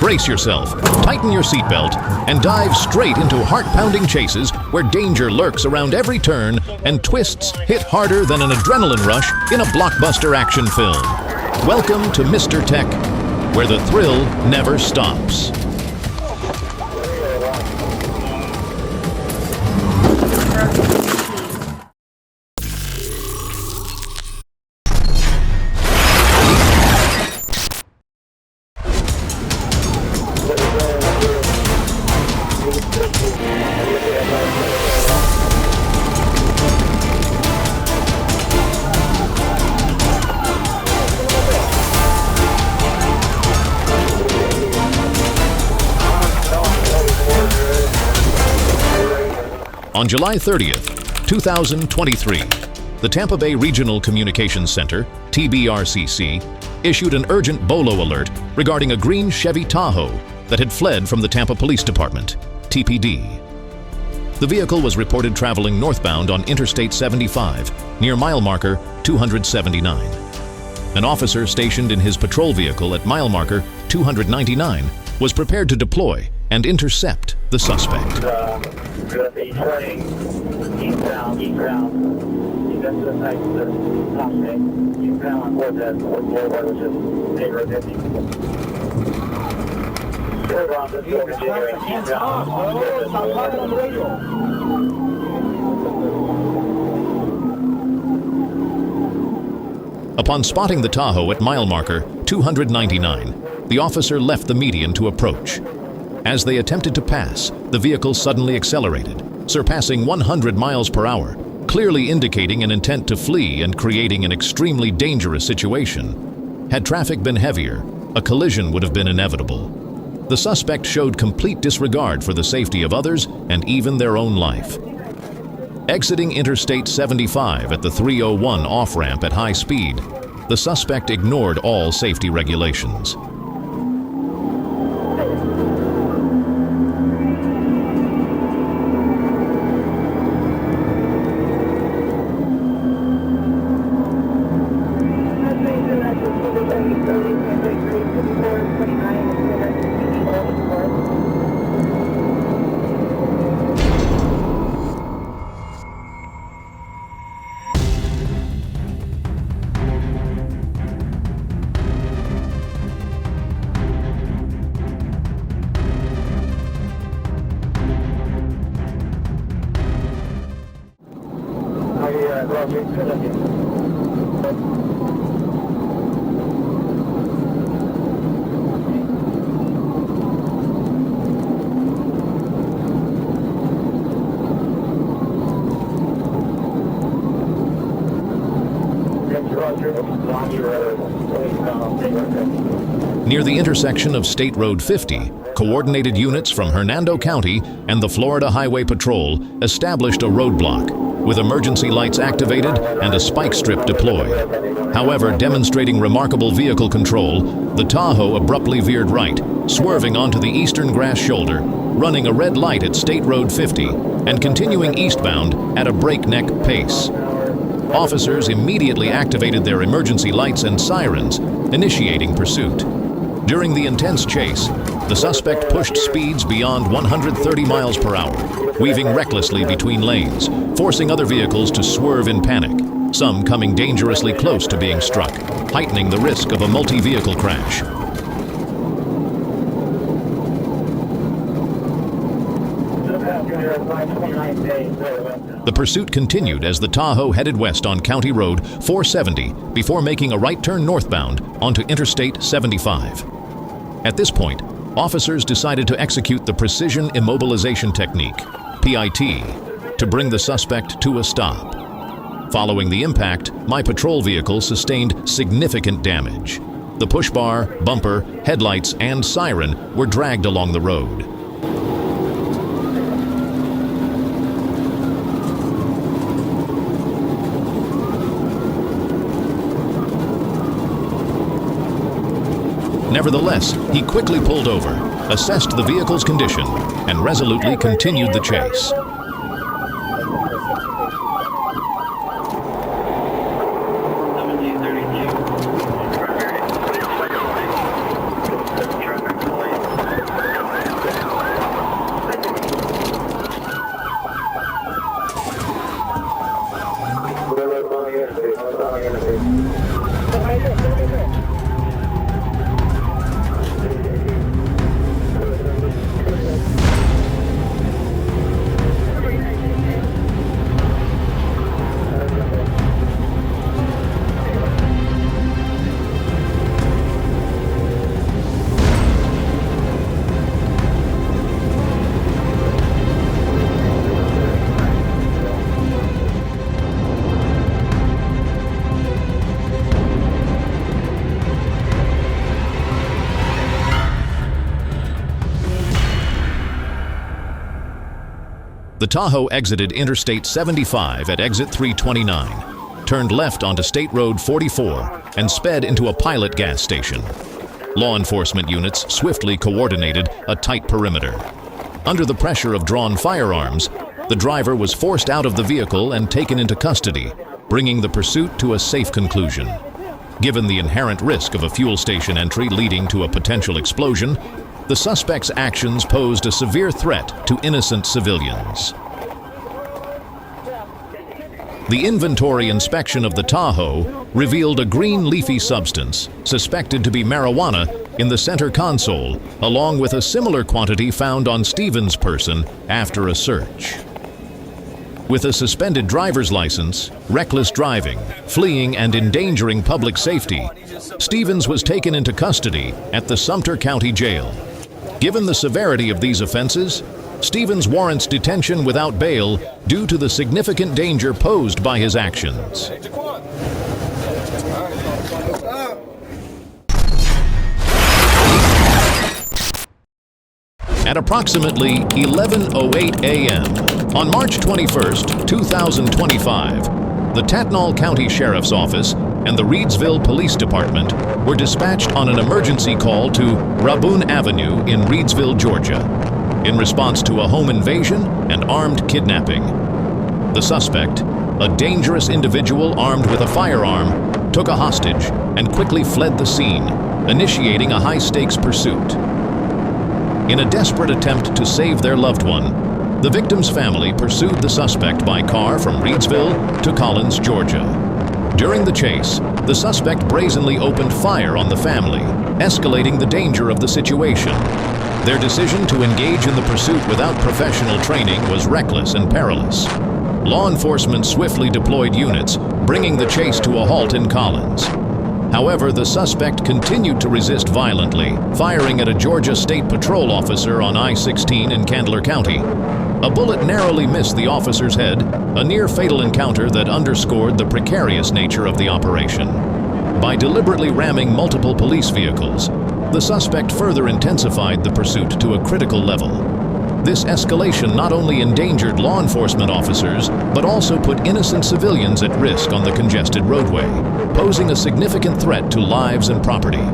Brace yourself, tighten your seatbelt, and dive straight into heart-pounding chases where danger lurks around every turn and twists hit harder than an adrenaline rush in a blockbuster action film. Welcome to Mr. Tech, where the thrill never stops. On July 30th, 2023, the Tampa Bay Regional Communications Center, TBRCC, issued an urgent BOLO alert regarding a green Chevy Tahoe that had fled from the Tampa Police Department, TPD. The vehicle was reported traveling northbound on Interstate 75, near mile marker 279. An officer stationed in his patrol vehicle at mile marker 299 was prepared to deploy and intercept the suspect. Eastbound. You got to the side of the suspect. You found on board that was just state road 50. Upon spotting the Tahoe at mile marker 299, the officer left the median to approach. As they attempted to pass, the vehicle suddenly accelerated, surpassing 100 miles per hour, clearly indicating an intent to flee and creating an extremely dangerous situation. Had traffic been heavier, a collision would have been inevitable. The suspect showed complete disregard for the safety of others and even their own life. Exiting Interstate 75 at the 301 off-ramp at high speed, the suspect ignored all safety regulations. Near the intersection of State Road 50, coordinated units from Hernando County and the Florida Highway Patrol established a roadblock, with emergency lights activated and a spike strip deployed. However, demonstrating remarkable vehicle control, the Tahoe abruptly veered right, swerving onto the eastern grass shoulder, running a red light at State Road 50, and continuing eastbound at a breakneck pace. Officers immediately activated their emergency lights and sirens, initiating pursuit. During the intense chase, the suspect pushed speeds beyond 130 miles per hour, weaving recklessly between lanes, forcing other vehicles to swerve in panic, some coming dangerously close to being struck, heightening the risk of a multi-vehicle crash. The pursuit continued as the Tahoe headed west on County Road 470 before making a right turn northbound onto Interstate 75. At this point, officers decided to execute the Precision Immobilization Technique, PIT, to bring the suspect to a stop. Following the impact, my patrol vehicle sustained significant damage. The push bar, bumper, headlights, and siren were dragged along the road. Nevertheless, he quickly pulled over, assessed the vehicle's condition, and resolutely continued the chase. The Tahoe exited Interstate 75 at exit 329, turned left onto State Road 44, and sped into a pilot gas station. Law enforcement units swiftly coordinated a tight perimeter. Under the pressure of drawn firearms, the driver was forced out of the vehicle and taken into custody, bringing the pursuit to a safe conclusion. Given the inherent risk of a fuel station entry leading to a potential explosion, the suspect's actions posed a severe threat to innocent civilians. The inventory inspection of the Tahoe revealed a green leafy substance, suspected to be marijuana, in the center console, along with a similar quantity found on Stevens' person after a search. With a suspended driver's license, reckless driving, fleeing and endangering public safety, Stevens was taken into custody at the Sumter County Jail. Given the severity of these offenses, Stevens warrants detention without bail due to the significant danger posed by his actions. At approximately 11:08 a.m. on March 21, 2025, the Tatnall County Sheriff's Office and the Reedsville Police Department were dispatched on an emergency call to Raboon Avenue in Reedsville, Georgia, in response to a home invasion and armed kidnapping. The suspect, a dangerous individual armed with a firearm, took a hostage and quickly fled the scene, initiating a high-stakes pursuit. In a desperate attempt to save their loved one, the victim's family pursued the suspect by car from Reedsville to Collins, Georgia. During the chase, the suspect brazenly opened fire on the family, escalating the danger of the situation. Their decision to engage in the pursuit without professional training was reckless and perilous. Law enforcement swiftly deployed units, bringing the chase to a halt in Collins. However, the suspect continued to resist violently, firing at a Georgia State Patrol officer on I-16 in Candler County. A bullet narrowly missed the officer's head, a near-fatal encounter that underscored the precarious nature of the operation. By deliberately ramming multiple police vehicles, the suspect further intensified the pursuit to a critical level. This escalation not only endangered law enforcement officers, but also put innocent civilians at risk on the congested roadway, posing a significant threat to lives and property.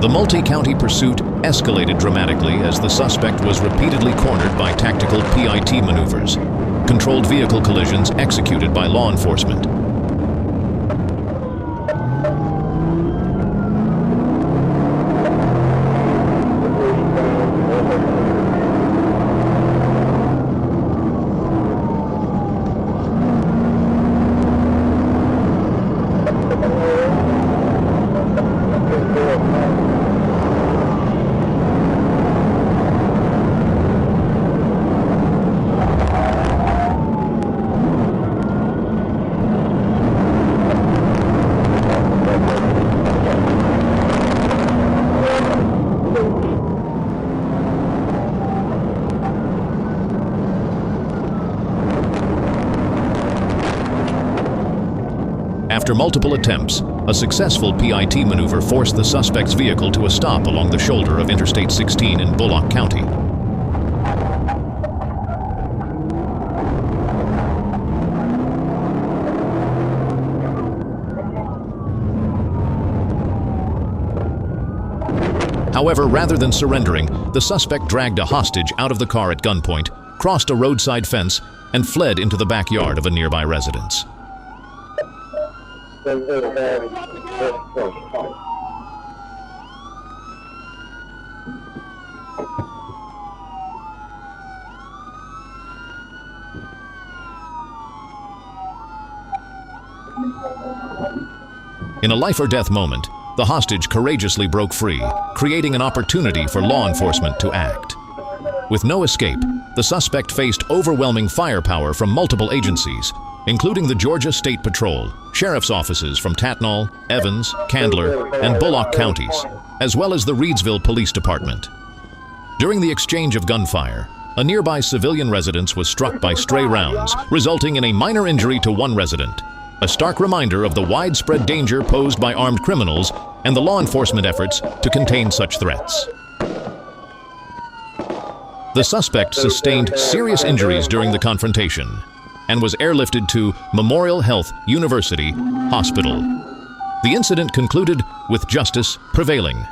The multi-county pursuit escalated dramatically as the suspect was repeatedly cornered by tactical PIT maneuvers, controlled vehicle collisions executed by law enforcement. After multiple attempts, a successful PIT maneuver forced the suspect's vehicle to a stop along the shoulder of Interstate 16 in Bullock County. However, rather than surrendering, the suspect dragged a hostage out of the car at gunpoint, crossed a roadside fence, and fled into the backyard of a nearby residence. In a life-or-death moment, the hostage courageously broke free, creating an opportunity for law enforcement to act. With no escape, the suspect faced overwhelming firepower from multiple agencies, including the Georgia State Patrol, sheriff's offices from Tatnall, Evans, Candler, and Bullock counties, as well as the Reedsville Police Department. During the exchange of gunfire, a nearby civilian residence was struck by stray rounds, resulting in a minor injury to one resident. A stark reminder of the widespread danger posed by armed criminals and the law enforcement efforts to contain such threats. The suspect sustained serious injuries during the confrontation and was airlifted to Memorial Health University Hospital. The incident concluded with justice prevailing,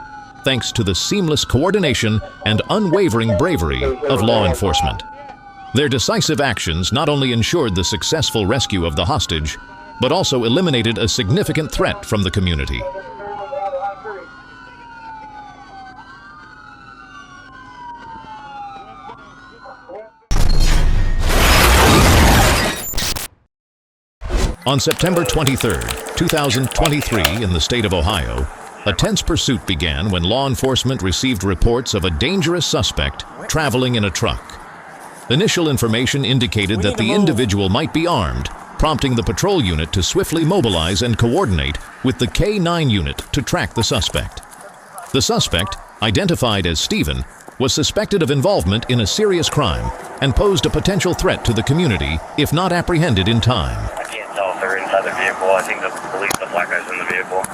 thanks to the seamless coordination and unwavering bravery of law enforcement. Their decisive actions not only ensured the successful rescue of the hostage, but also eliminated a significant threat from the community. On September 23, 2023, in the state of Ohio, a tense pursuit began when law enforcement received reports of a dangerous suspect traveling in a truck. Initial information indicated that the individual might be armed, prompting the patrol unit to swiftly mobilize and coordinate with the K-9 unit to track the suspect. The suspect, identified as Stephen, was suspected of involvement in a serious crime and posed a potential threat to the community if not apprehended in time. I can't tell if they're inside the vehicle. I think the black guy's in the vehicle.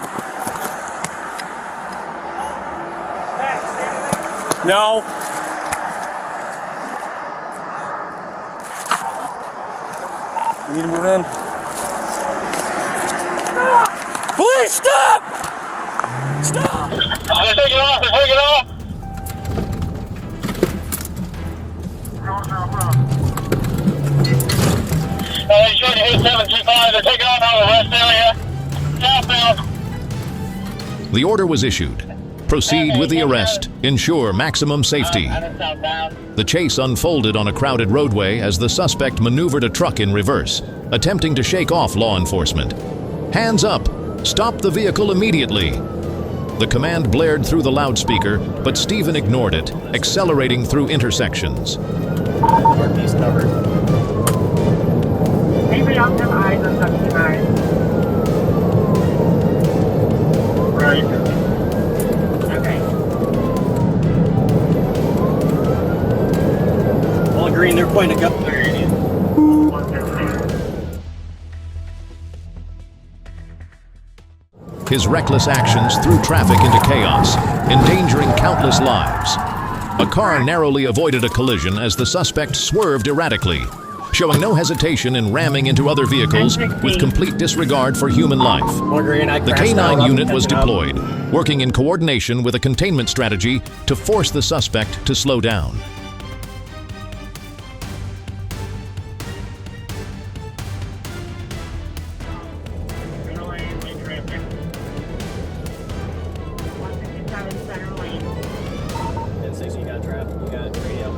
No. You need to move in. Please stop! Stop! They're taking off, they're taking off! They're showing you 8725, they're taking off out of the rest area. Southbound. The order was issued. Proceed with the arrest. Ensure maximum safety. The chase unfolded on a crowded roadway as the suspect maneuvered a truck in reverse, attempting to shake off law enforcement. Hands up! Stop the vehicle immediately! The command blared through the loudspeaker, but Stephen ignored it, accelerating through intersections. Northeast covered. Anybody else have eyes on 79? Right. Okay. All green, they're pointing a gun. His reckless actions threw traffic into chaos, endangering countless lives. A car narrowly avoided a collision as the suspect swerved erratically, showing no hesitation in ramming into other vehicles with complete disregard for human life. The K-9 unit was deployed, working in coordination with a containment strategy to force the suspect to slow down. You got traffic, you got radio.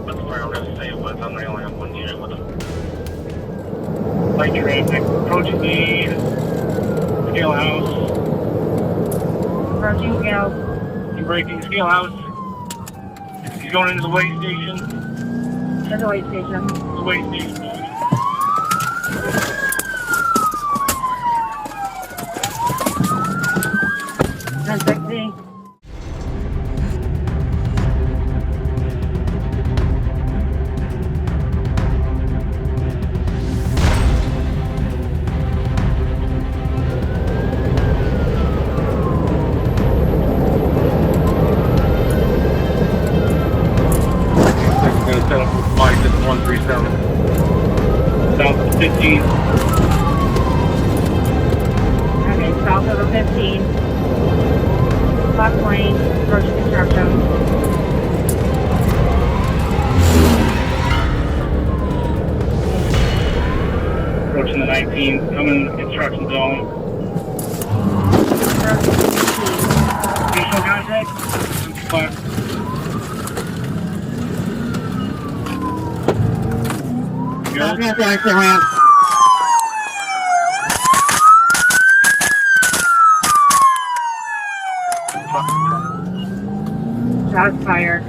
That's where I'm going to say it was. I'm the only one unit with them. Light traffic, approaching the scale house. Approaching scale. He's breaking scale house. He's going into the way station. To the way station. The way station. 1060. 15. Okay, south of the 15. Left lane, approach construction. Approaching the 19. Coming in the construction zone. Visual contact. Fire. Shots fired.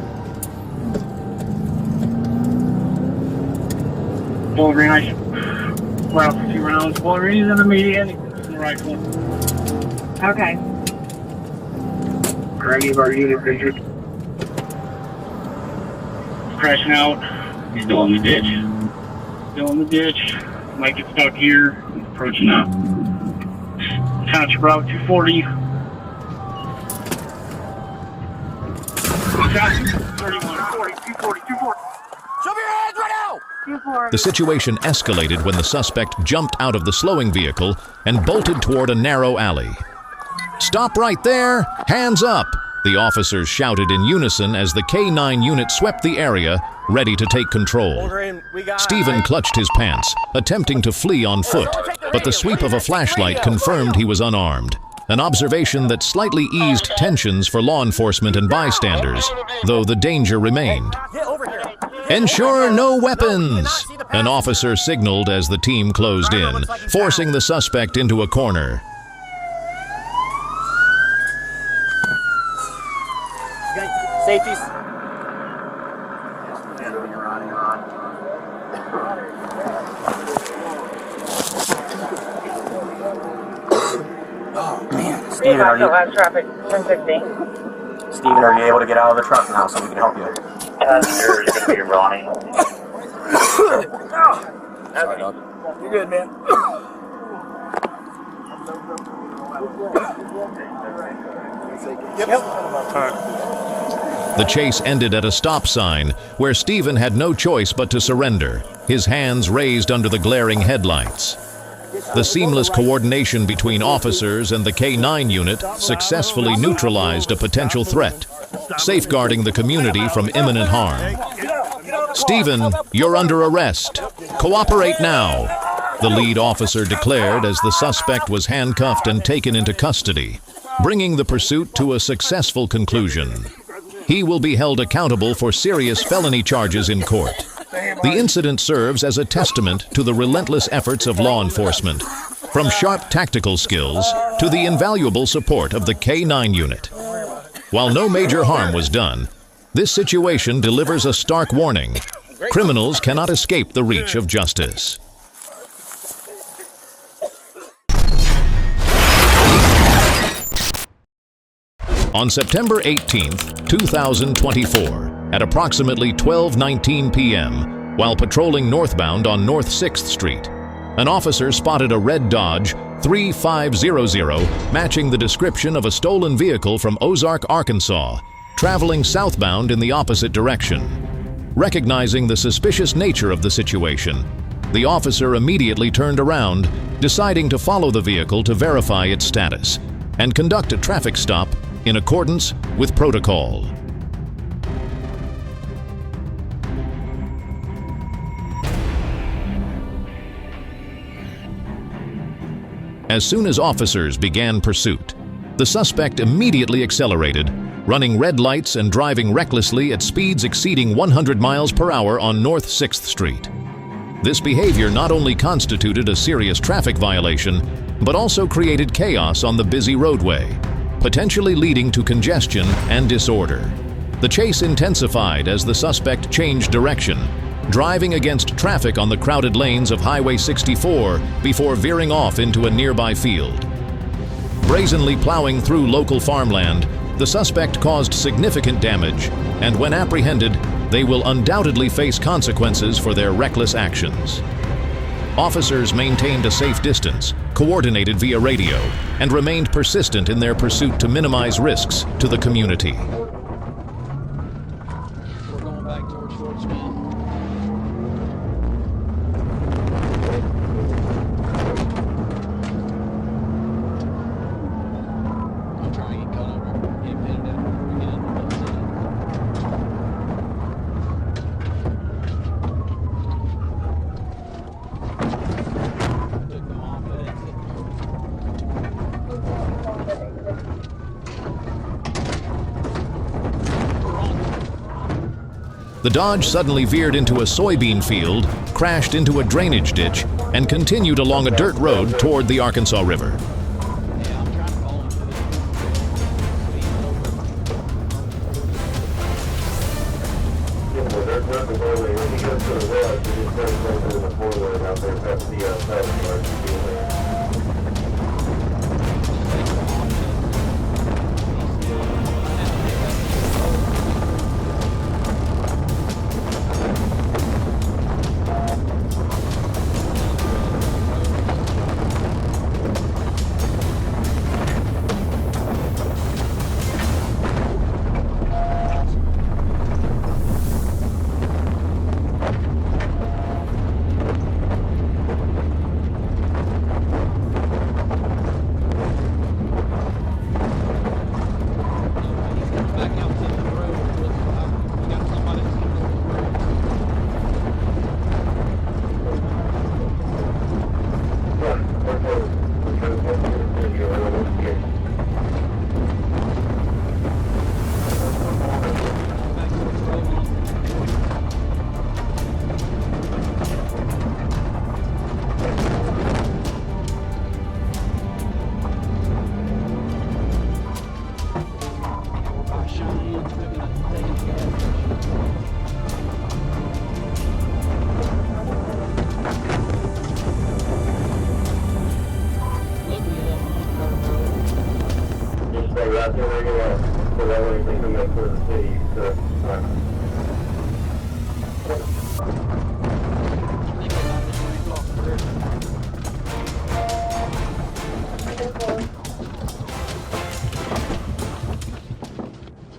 Bullet green, I should fire for 2 rounds. Bullet green is in the median. In the rifle. Okay. Craggy of our unit injured. Crashing out. He's still in the ditch. Still in the ditch. Might get stuck here. Approaching up. Township Route 240. Shot 31, 40, 240, 240. The situation escalated when the suspect jumped out of the slowing vehicle and bolted toward a narrow alley. "Stop right there! Hands up!" the officers shouted in unison as the K9 unit swept the area, ready to take control. Stephen clutched his pants, attempting to flee on foot, but the sweep of a flashlight confirmed he was unarmed, an observation that slightly eased tensions for law enforcement and bystanders, though the danger remained. "Ensure no weapons!" an officer signaled as the team closed in, forcing the suspect into a corner. Safeties. Stephen, are you? Traffic, 1060. Stephen, are you able to get out of the truck now so we can help you? Passenger is going to be Ronnie. Sorry, dog. You're good, man. The chase ended at a stop sign where Stephen had no choice but to surrender, his hands raised under the glaring headlights. The seamless coordination between officers and the K9 unit successfully neutralized a potential threat, safeguarding the community from imminent harm. "Stephen, you're under arrest. Cooperate now," the lead officer declared as the suspect was handcuffed and taken into custody, bringing the pursuit to a successful conclusion. He will be held accountable for serious felony charges in court. The incident serves as a testament to the relentless efforts of law enforcement, from sharp tactical skills to the invaluable support of the K9 unit. While no major harm was done, this situation delivers a stark warning. Criminals cannot escape the reach of justice. On September 18, 2024, at approximately 12:19 p.m., while patrolling northbound on North 6th Street, an officer spotted a red Dodge 3500 matching the description of a stolen vehicle from Ozark, Arkansas, traveling southbound in the opposite direction. Recognizing the suspicious nature of the situation, the officer immediately turned around, deciding to follow the vehicle to verify its status and conduct a traffic stop in accordance with protocol. As soon as officers began pursuit, the suspect immediately accelerated, running red lights and driving recklessly at speeds exceeding 100 miles per hour on North 6th Street. This behavior not only constituted a serious traffic violation, but also created chaos on the busy roadway, potentially leading to congestion and disorder. The chase intensified as the suspect changed direction, driving against traffic on the crowded lanes of Highway 64 before veering off into a nearby field. Brazenly plowing through local farmland, the suspect caused significant damage, and when apprehended, they will undoubtedly face consequences for their reckless actions. Officers maintained a safe distance, coordinated via radio, and remained persistent in their pursuit to minimize risks to the community. We're going back towards Short Swamp. The Dodge suddenly veered into a soybean field, crashed into a drainage ditch, and continued along a dirt road toward the Arkansas River. Yeah, I'm trying to follow him to There's nothing going on. When he goes to the west, he just goes over to the four-lane out there past the south yard. back out to the road. We got somebody that's on the road. Back to the road. Cheyenne still gonna take it together. Look me up on the road. Just stay right there where you are, so that way you can make for the city. I think they're not just going off the road.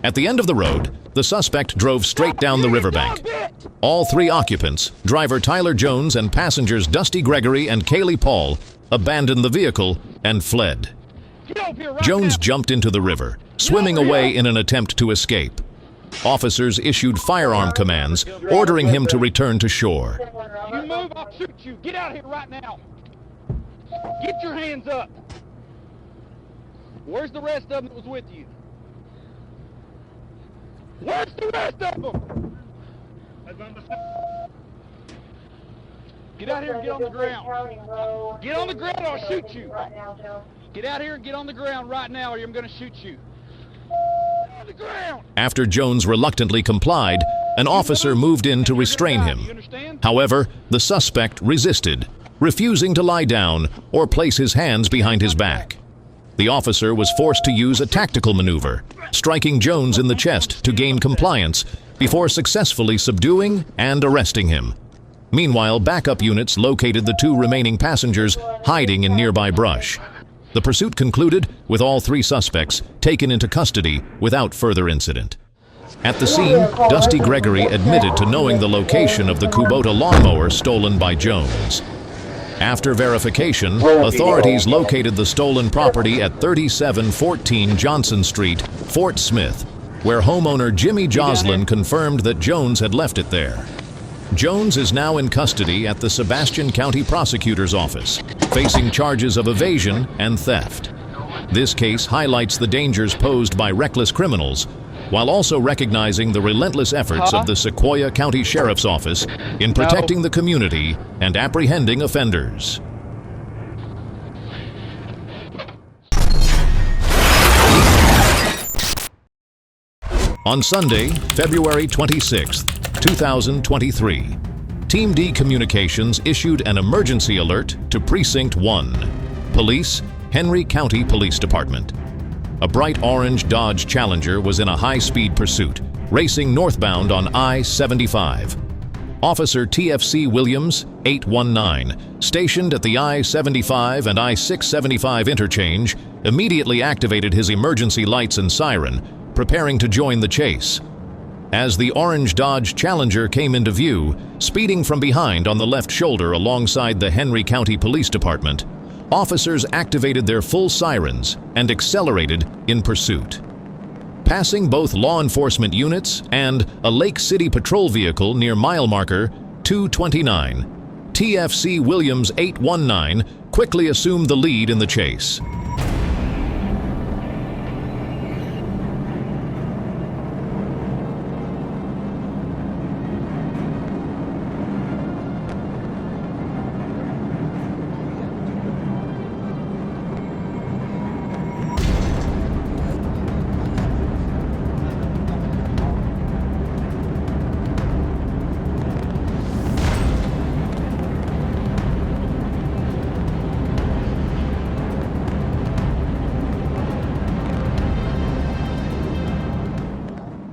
At the end of the road, the suspect drove straight down the riverbank. All three occupants, driver Tyler Jones and passengers Dusty Gregory and Kaylee Paul, abandoned the vehicle and fled. Jones jumped into the river, swimming away in an attempt to escape. Officers issued firearm commands, ordering him to return to shore. You move, I'll shoot you. Get out of here right now. Get your hands up. Where's the rest of them that was with you? Where's the rest of them? Get out here and get on the ground. Get on the ground or I'll shoot you. Get out here and get on the ground right now or I'm going to shoot you. Get on the ground. After Jones reluctantly complied, an officer moved in to restrain You him. understand? However, the suspect resisted, refusing to lie down or place his hands behind his back. The officer was forced to use a tactical maneuver, striking Jones in the chest to gain compliance before successfully subduing and arresting him. Meanwhile, backup units located the two remaining passengers hiding in nearby brush. The pursuit concluded with all three suspects taken into custody without further incident. At the scene, Dusty Gregory admitted to knowing the location of the Kubota lawnmower stolen by Jones. After verification, authorities located the stolen property at 3714 Johnson Street, Fort Smith, where homeowner Jimmy Joslin confirmed that Jones had left it there. Jones is now in custody at the Sebastian County Prosecutor's Office, facing charges of evasion and theft. This case highlights the dangers posed by reckless criminals, while also recognizing the relentless efforts of the Sequoia County Sheriff's Office in protecting the community and apprehending offenders. On Sunday, February 26, 2023, Team D Communications issued an emergency alert to Precinct 1, Police, Henry County Police Department. A bright orange Dodge Challenger was in a high-speed pursuit, racing northbound on I-75. Officer TFC Williams, 819, stationed at the I-75 and I-675 interchange, immediately activated his emergency lights and siren, preparing to join the chase. As the orange Dodge Challenger came into view, speeding from behind on the left shoulder alongside the Henry County Police Department, officers activated their full sirens and accelerated in pursuit. Passing both law enforcement units and a Lake City patrol vehicle near mile marker 229, TFC Williams 819 quickly assumed the lead in the chase.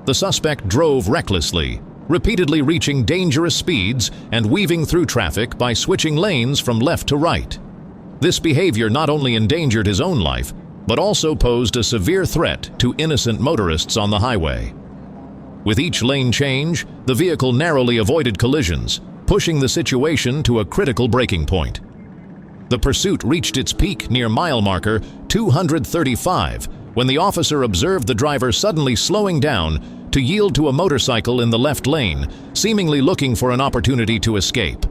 The suspect drove recklessly, repeatedly reaching dangerous speeds and weaving through traffic by switching lanes from left to right. This behavior not only endangered his own life, but also posed a severe threat to innocent motorists on the highway. With each lane change, the vehicle narrowly avoided collisions, pushing the situation to a critical breaking point. The pursuit reached its peak near mile marker 235 when the officer observed the driver suddenly slowing down to yield to a motorcycle in the left lane, seemingly looking for an opportunity to escape.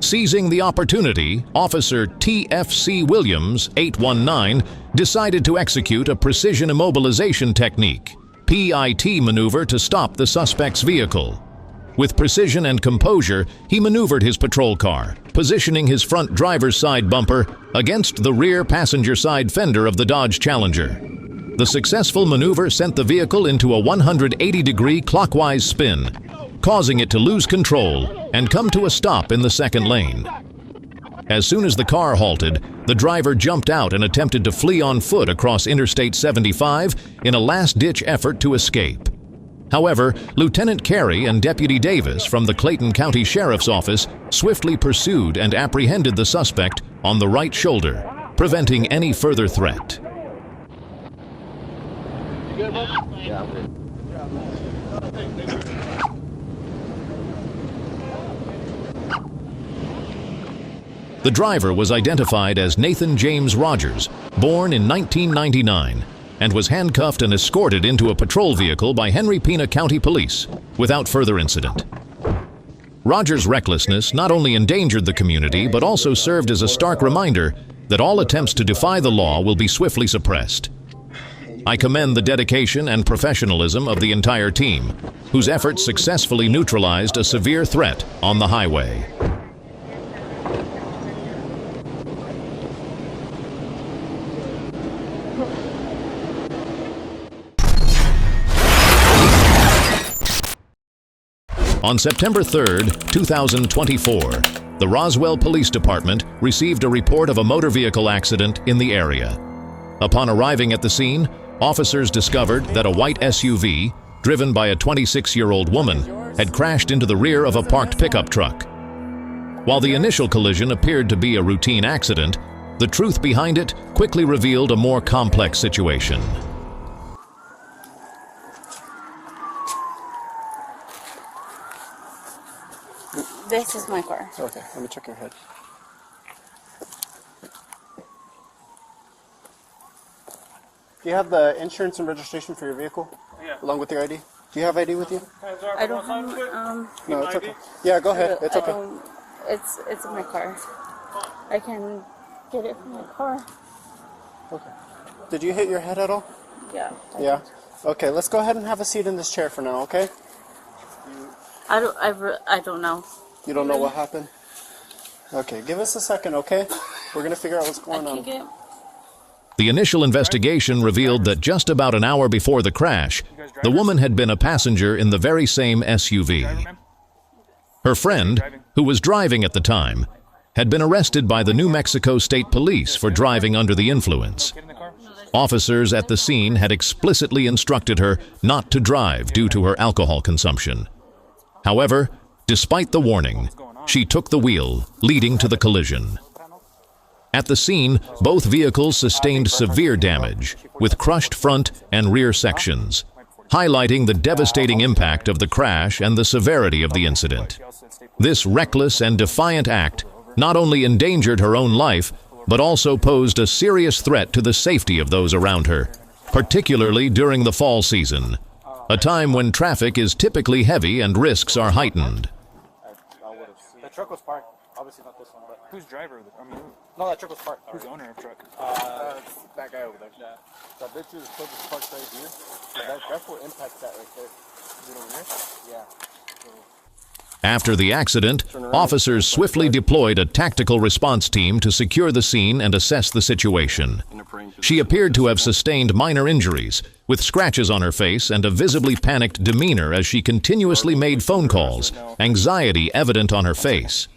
Seizing the opportunity, Officer T.F.C. Williams, 819, decided to execute a precision immobilization technique, PIT maneuver, to stop the suspect's vehicle. With precision and composure, he maneuvered his patrol car, positioning his front driver's side bumper against the rear passenger side fender of the Dodge Challenger. The successful maneuver sent the vehicle into a 180-degree clockwise spin, causing it to lose control and come to a stop in the second lane. As soon as the car halted, the driver jumped out and attempted to flee on foot across Interstate 75 in a last-ditch effort to escape. However, Lieutenant Carey and Deputy Davis from the Clayton County Sheriff's Office swiftly pursued and apprehended the suspect on the right shoulder, preventing any further threat. You good, bud? Yeah, I'm good. The driver was identified as Nathan James Rogers, born in 1999, and was handcuffed and escorted into a patrol vehicle by Henry Pena County Police without further incident. Rogers' recklessness not only endangered the community but also served as a stark reminder that all attempts to defy the law will be swiftly suppressed. I commend the dedication and professionalism of the entire team, whose efforts successfully neutralized a severe threat on the highway. On September 3, 2024, the Roswell Police Department received a report of a motor vehicle accident in the area. Upon arriving at the scene, officers discovered that a white SUV, driven by a 26-year-old woman, had crashed into the rear of a parked pickup truck. While the initial collision appeared to be a routine accident, the truth behind it quickly revealed a more complex situation. This is my car. Okay, let me check your head. Do you have the insurance and registration for your vehicle? Yeah. Along with your ID? Do you have ID with you? I don't have, No, it's okay. Yeah, go ahead. It's okay. It's in my car. I can get it from my car. Okay. Did you hit your head at all? Yeah. Yeah? Okay, let's go ahead and have a seat in this chair for now, okay? I don't know. You don't know what happened? Okay, give us a second, okay? We're gonna figure out what's going on. The initial investigation revealed that just about an hour before the crash, the woman had been a passenger in the very same SUV. Her friend, who was driving at the time, had been arrested by the New Mexico State Police for driving under the influence. Officers at the scene had explicitly instructed her not to drive due to her alcohol consumption. However, despite the warning, she took the wheel, leading to the collision. At the scene, both vehicles sustained severe damage, with crushed front and rear sections, highlighting the devastating impact of the crash and the severity of the incident. This reckless and defiant act not only endangered her own life, but also posed a serious threat to the safety of those around her, particularly during the fall season, a time when traffic is typically heavy and risks are heightened. The truck was parked, obviously not this one, but who's driver? I mean, no, that truck was parked. Who's owner of truck? That guy over there. Yeah. That bitch is supposed to park right here. So that's what impacts that right there. Is it over here? Yeah. After the accident, officers swiftly deployed a tactical response team to secure the scene and assess the situation. She appeared to have sustained minor injuries, with scratches on her face and a visibly panicked demeanor as she continuously made phone calls, anxiety evident on her face.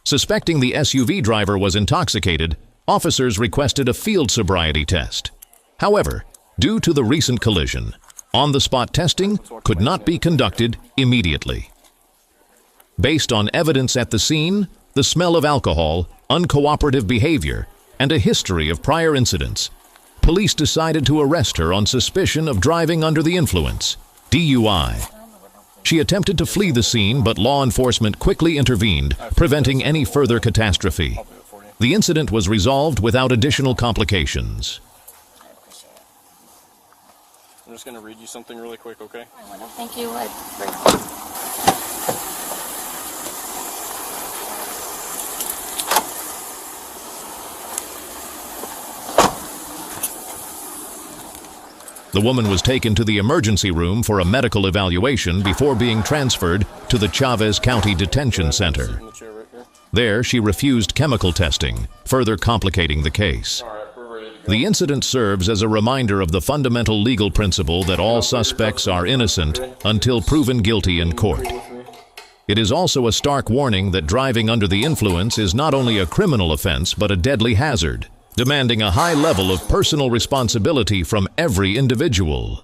Suspecting the SUV driver was intoxicated, officers requested a field sobriety test. However, due to the recent collision, on-the-spot testing could not be conducted immediately. Based on evidence at the scene, the smell of alcohol, uncooperative behavior, and a history of prior incidents, police decided to arrest her on suspicion of driving under the influence, DUI. She attempted to flee the scene, but law enforcement quickly intervened, preventing any further catastrophe. The incident was resolved without additional complications. I'm just going to read you something really quick, okay? Thank you. The woman was taken to the emergency room for a medical evaluation before being transferred to the Chavez County Detention Center. There, she refused chemical testing, further complicating the case. The incident serves as a reminder of the fundamental legal principle that all suspects are innocent until proven guilty in court. It is also a stark warning that driving under the influence is not only a criminal offense but a deadly hazard, demanding a high level of personal responsibility from every individual.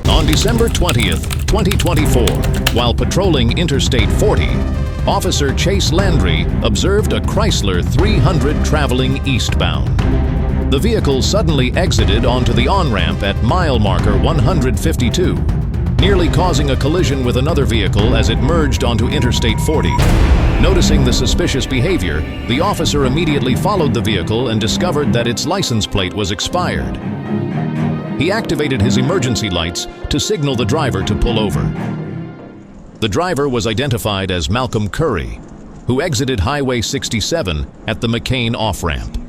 On December 20th, 2024, while patrolling Interstate 40, Officer Chase Landry observed a Chrysler 300 traveling eastbound. The vehicle suddenly exited onto the on-ramp at mile marker 152, nearly causing a collision with another vehicle as it merged onto Interstate 40. Noticing the suspicious behavior, the officer immediately followed the vehicle and discovered that its license plate was expired. He activated his emergency lights to signal the driver to pull over. The driver was identified as Malcolm Curry, who exited Highway 67 at the McCain off-ramp.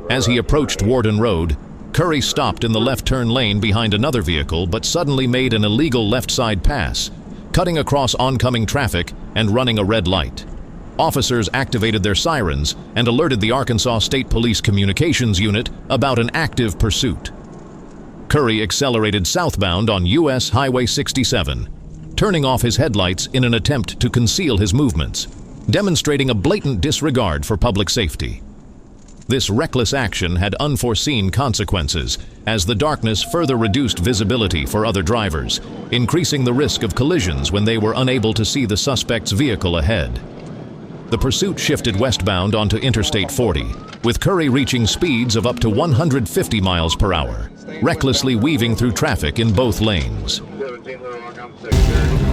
As he approached Warden Road, Curry stopped in the left turn lane behind another vehicle but suddenly made an illegal left side pass, cutting across oncoming traffic and running a red light. Officers activated their sirens and alerted the Arkansas State Police Communications Unit about an active pursuit. Curry accelerated southbound on U.S. Highway 67, turning off his headlights in an attempt to conceal his movements, demonstrating a blatant disregard for public safety. This reckless action had unforeseen consequences, as the darkness further reduced visibility for other drivers, increasing the risk of collisions when they were unable to see the suspect's vehicle ahead. The pursuit shifted westbound onto Interstate 40, with Curry reaching speeds of up to 150 miles per hour, recklessly weaving through traffic in both lanes.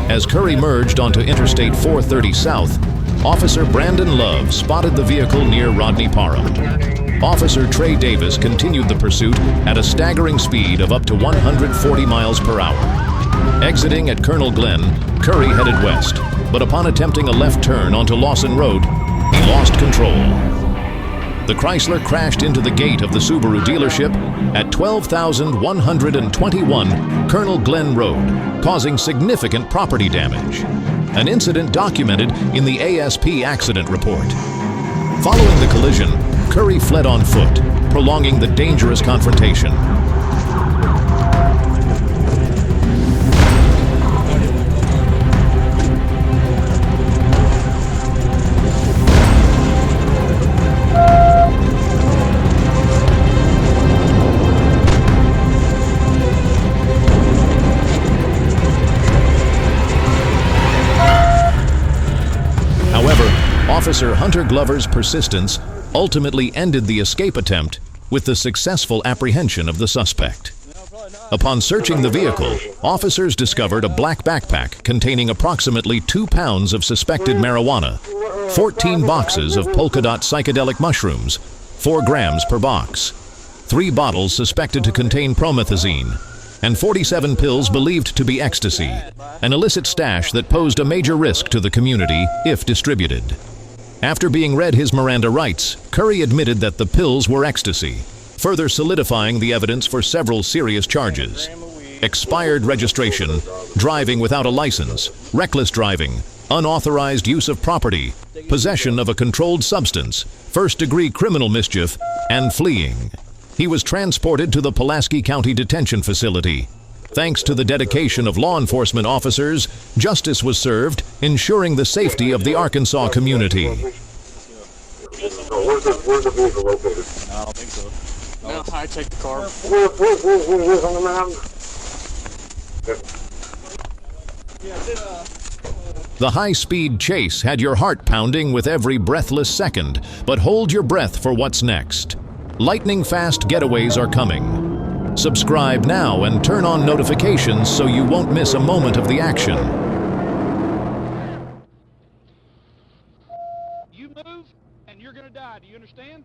As Curry merged onto Interstate 430 South, Officer Brandon Love spotted the vehicle near Rodney Parham. Officer Trey Davis continued the pursuit at a staggering speed of up to 140 miles per hour. Exiting at Colonel Glenn, Curry headed west, but upon attempting a left turn onto Lawson Road, he lost control. The Chrysler crashed into the gate of the Subaru dealership at 12,121 Colonel Glenn Road, causing significant property damage. An incident documented in the ASP accident report. Following the collision, Curry fled on foot, prolonging the dangerous confrontation. Officer Hunter Glover's persistence ultimately ended the escape attempt with the successful apprehension of the suspect. Upon searching the vehicle, officers discovered a black backpack containing approximately 2 pounds of suspected marijuana, 14 boxes of polka dot psychedelic mushrooms, 4 grams per box, 3 bottles suspected to contain promethazine, and 47 pills believed to be ecstasy, an illicit stash that posed a major risk to the community if distributed. After being read his Miranda rights, Curry admitted that the pills were ecstasy, further solidifying the evidence for several serious charges: expired registration, driving without a license, reckless driving, unauthorized use of property, possession of a controlled substance, first-degree criminal mischief, and fleeing. He was transported to the Pulaski County Detention Facility. Thanks to the dedication of law enforcement officers, justice was served, ensuring the safety of the Arkansas community. Where's the vehicle located? I don't think so. No, I checked the car. Where's on the mountain? The high-speed chase had your heart pounding with every breathless second, but hold your breath for what's next. Lightning-fast getaways are coming. Subscribe now and turn on notifications so you won't miss a moment of the action. You move, and you're going to die. Do you understand?